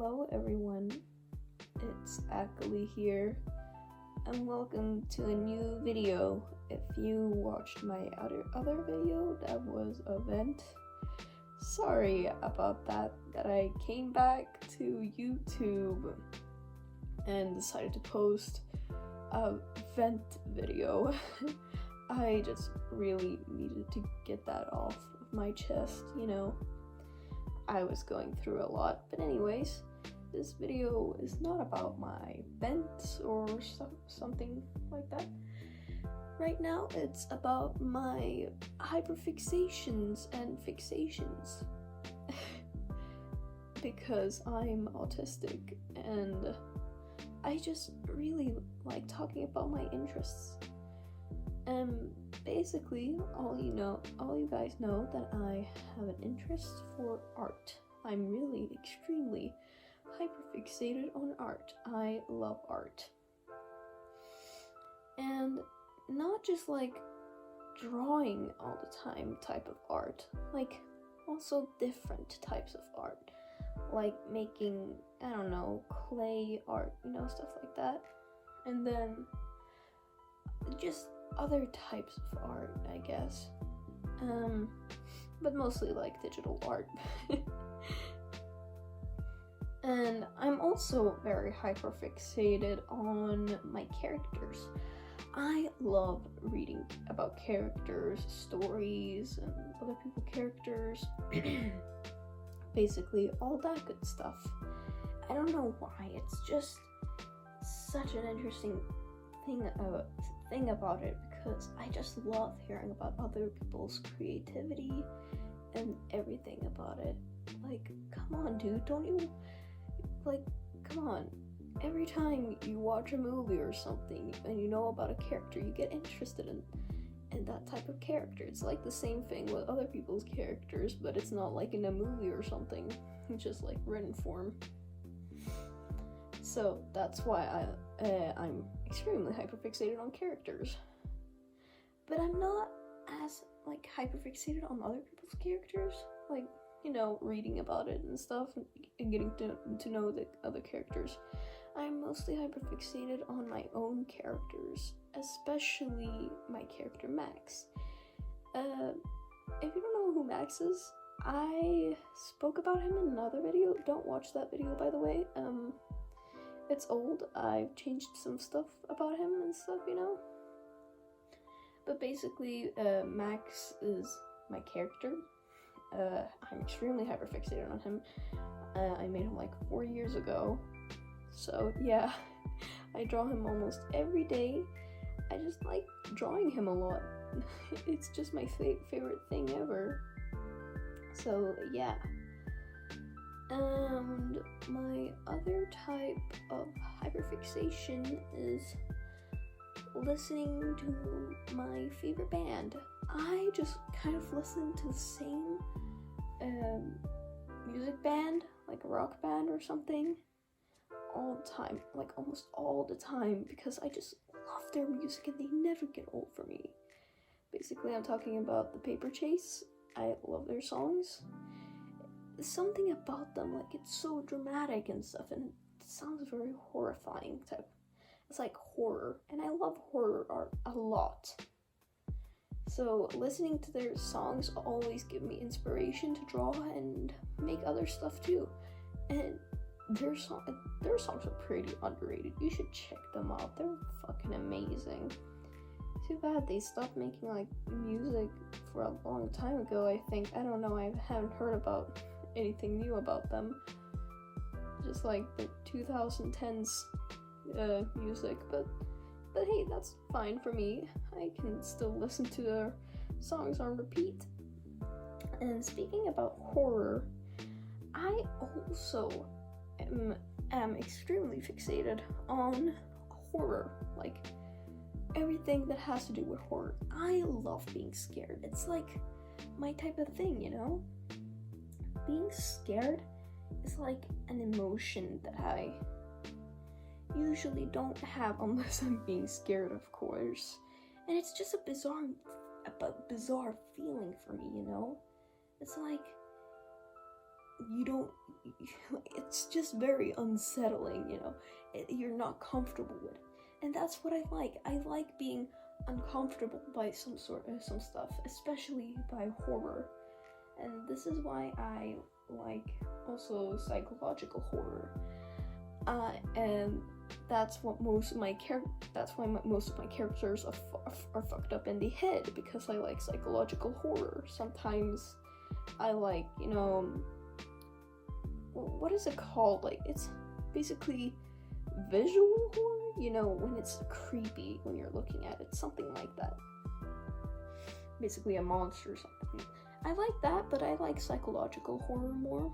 Hello everyone, it's Akali here, and welcome to a new video. If you watched my other video that was a vent, sorry about that I came back to YouTube and decided to post a vent video. I just really needed to get that off of my chest, you know. I was going through a lot, but anyways, this video is not about my vents or something like that. Right now, it's about my hyperfixations and fixations. Because I'm autistic and I just really like talking about my interests. Basically, all you guys know that I have an interest for art. I'm really extremely hyperfixated on art. I love art. And not just like drawing all the time type of art, like also different types of art, like making, I don't know, clay art, stuff like that. And then just other types of art, I guess. But mostly like digital art. And I'm also very hyperfixated on my characters. I love reading about characters, stories, and other people's characters. Basically, all that good stuff. I don't know why, it's just such an interesting thing about it, because I just love hearing about other people's creativity and everything about it. Like, come on, dude, don't you, like, come on. Every time you watch a movie or something and you know about a character, you get interested in that type of character. It's like the same thing with other people's characters, but it's not like in a movie or something. It's just like written form. So that's why I'm extremely hyperfixated on characters. But I'm not as like hyperfixated on other people's characters, like, reading about it and stuff and getting to know the other characters. I'm mostly hyperfixated on my own characters, especially my character Max. If you don't know who Max is, I spoke about him in another video. Don't watch that video, by the way. It's old. I've changed some stuff about him and stuff, But basically, Max is my character. I'm extremely hyperfixated on him. I made him like 4 years ago. So yeah, I draw him almost every day. I just like drawing him a lot. It's just my favorite thing ever. So yeah. And my other type of hyperfixation is listening to my favorite band. I just kind of listen to the same music band, like a rock band or something, all the time, like almost all the time, because I just love their music and they never get old for me. Basically, I'm talking about the Paper Chase. I love their songs. Something about them, like, it's so dramatic and stuff, and it sounds very horrifying type. It's like horror, and I love horror art a lot. So listening to their songs always give me inspiration to draw and make other stuff too. And their songs are pretty underrated. You should check them out. They're fucking amazing. Too bad they stopped making like music for a long time ago, I think. I don't know, I haven't heard about anything new about them. Just like the 2010s music, but hey, that's fine for me. I can still listen to their songs on repeat. And speaking about horror, I also am extremely fixated on horror, like everything that has to do with horror. I love being scared. It's like my type of thing, Being scared is like an emotion that I usually don't have unless I'm being scared, of course. And it's just a bizarre feeling for me, It's like it's just very unsettling, you know. You're not comfortable with it. And that's what I like. I like being uncomfortable by some stuff, especially by horror. And this is why I like also psychological horror. And that's what most of my characters are fucked up in the head, because I like psychological horror. Sometimes I like, you know, what is it called? Like, it's basically visual horror, you know, when it's creepy when you're looking at it, something like that. Basically a monster or something. I like that, but I like psychological horror more.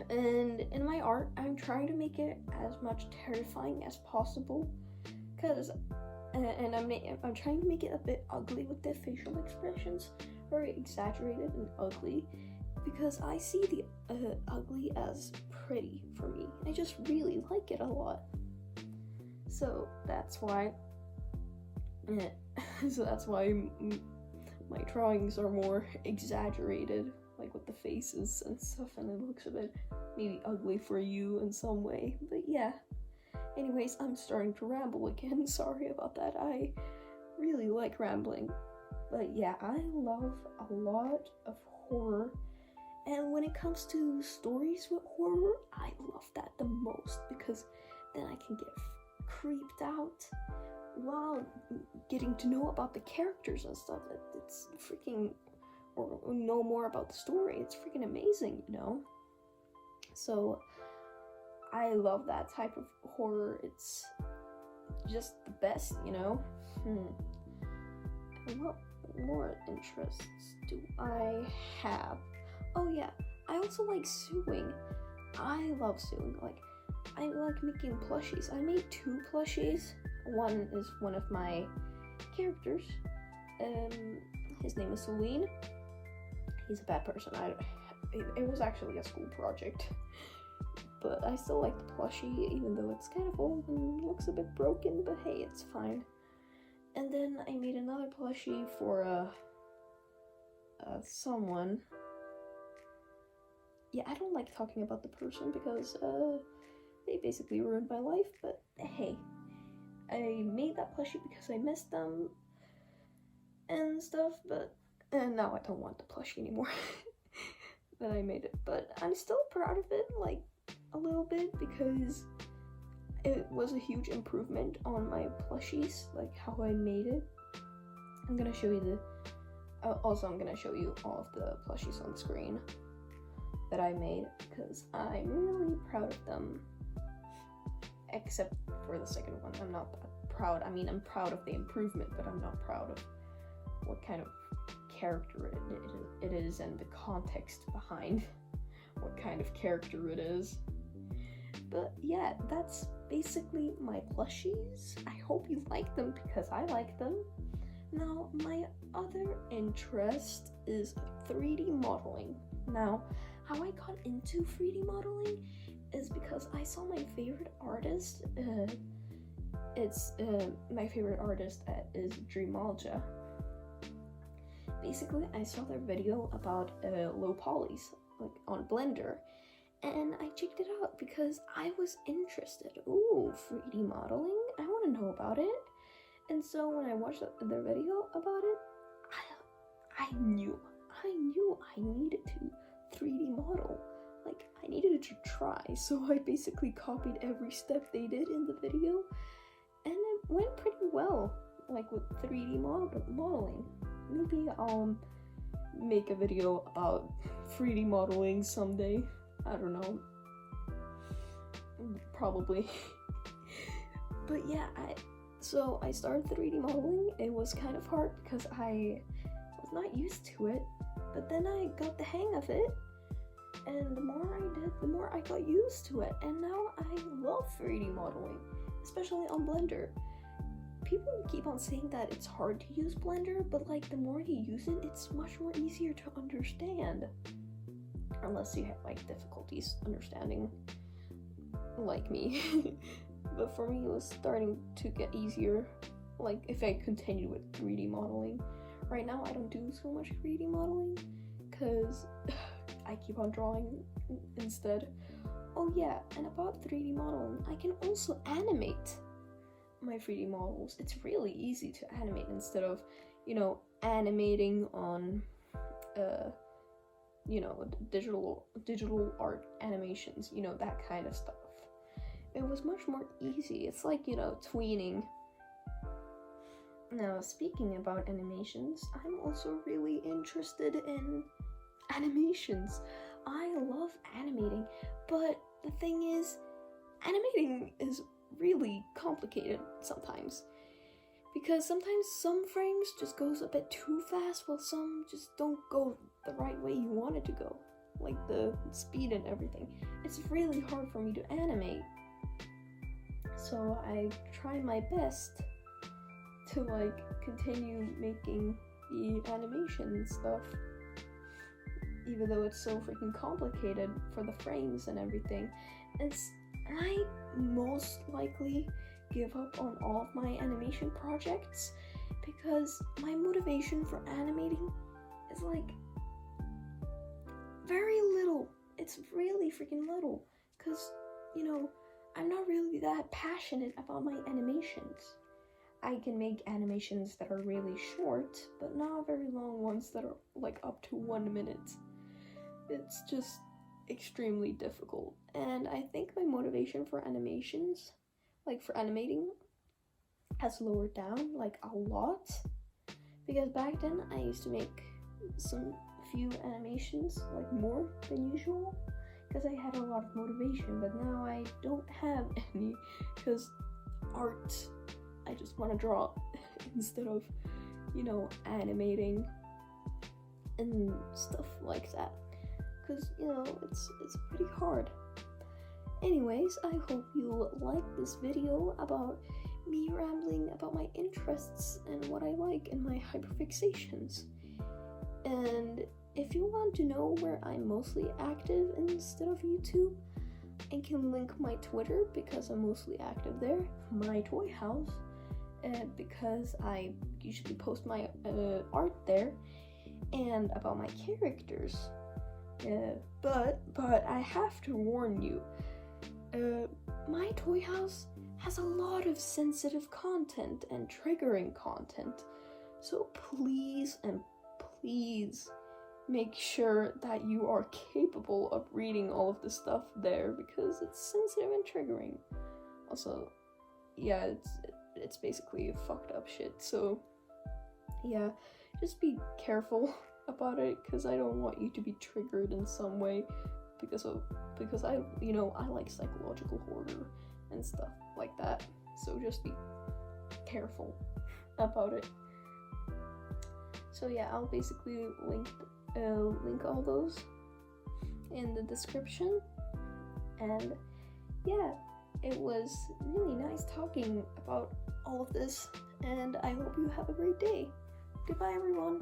And in my art, I'm trying to make it as much terrifying as possible, and I'm trying to make it a bit ugly with the facial expressions, very exaggerated and ugly, because I see the ugly as pretty for me. I just really like it a lot. So that's why my drawings are more exaggerated, like with the faces and stuff, and it looks a bit maybe ugly for you in some way. But yeah. Anyways, I'm starting to ramble again. Sorry about that. I really like rambling. But yeah, I love a lot of horror. And when it comes to stories with horror, I love that the most, because then I can get creeped out while getting to know about the characters and stuff. It's freaking, or know more about the story. It's freaking amazing, you know? So I love that type of horror. It's just the best, you know? What more interests do I have? Oh yeah, I also like sewing. I love sewing. Like, I like making plushies. I made 2 plushies. One is one of my characters. His name is Celine. He's a bad person. It was actually a school project, but I still like the plushie, even though it's kind of old and looks a bit broken, but hey, it's fine. And then I made another plushie for someone. Yeah, I don't like talking about the person because they basically ruined my life, but hey, I made that plushie because I missed them and stuff, and now I don't want the plushie anymore. That I made it, but I'm still proud of it, like, a little bit, because it was a huge improvement on my plushies, like how I made it. I'm gonna show you I'm gonna show you all of the plushies on the screen that I made, because I'm really proud of them, except for the second one. I'm not that proud. I mean, I'm proud of the improvement, but I'm not proud of what kind of character it is and the context behind what kind of character it is. But yeah, that's basically my plushies. I hope you like them, because I like them. Now, my other interest is 3D modeling. Now, how I got into 3D modeling is because I saw my favorite artist. My favorite artist is Dreamologist. Basically, I saw their video about low polys, like on Blender, and I checked it out because I was interested. Ooh, 3D modeling? I want to know about it. And so when I watched their video about it, I knew I needed to 3D model. Like, I needed to try, so I basically copied every step they did in the video, and it went pretty well, like with 3D modeling. Maybe I'll make a video about 3D modeling someday. I don't know. Probably. But yeah, so I started 3D modeling. It was kind of hard because I was not used to it, but then I got the hang of it, and the more I did, the more I got used to it, and now I love 3D modeling, especially on Blender. People keep on saying that it's hard to use Blender, but like the more you use it, it's much more easier to understand. Unless you have like difficulties understanding, like me. But for me, it was starting to get easier, like if I continued with 3D modeling. Right now, I don't do so much 3D modeling, because I keep on drawing instead. Oh yeah, and about 3D modeling, I can also animate my 3D models. It's really easy to animate instead of, you know, animating on, you know, digital art animations, you know, that kind of stuff. It was much more easy. It's like, you know, tweening. Now, speaking about animations, I'm also really interested in animations. I love animating, but the thing is, animating is really complicated sometimes. Because sometimes some frames just goes a bit too fast, while some just don't go the right way you want it to go. Like the speed and everything. It's really hard for me to animate. So I try my best to like continue making the animation stuff, even though it's so freaking complicated for the frames and everything. I most likely give up on all of my animation projects because my motivation for animating is like very little. It's really freaking little because, you know, I'm not really that passionate about my animations. I can make animations that are really short, but not very long ones that are like up to 1 minute. It's just extremely difficult. And I think my motivation for animations, like for animating, has lowered down like a lot. Because back then I used to make few animations, like more than usual, because I had a lot of motivation, but now I don't have any, because art, I just want to draw instead of, you know, animating and stuff like that, because, you know, it's pretty hard. Anyways, I hope you like this video about me rambling about my interests and what I like in my hyperfixations. And if you want to know where I'm mostly active instead of YouTube, I can link my Twitter because I'm mostly active there, my toy house, because I usually post my art there, and about my characters. But I have to warn you, my toy house has a lot of sensitive content and triggering content, so please make sure that you are capable of reading all of the stuff there, because it's sensitive and triggering. Also, yeah, it's basically fucked up shit, so yeah, just be careful about it, because I don't want you to be triggered in some way because I, you know, I like psychological horror and stuff like that, so just be careful about it. So yeah, I'll basically link all those in the description. And yeah, it was really nice talking about all of this, and I hope you have a great day. Goodbye, everyone.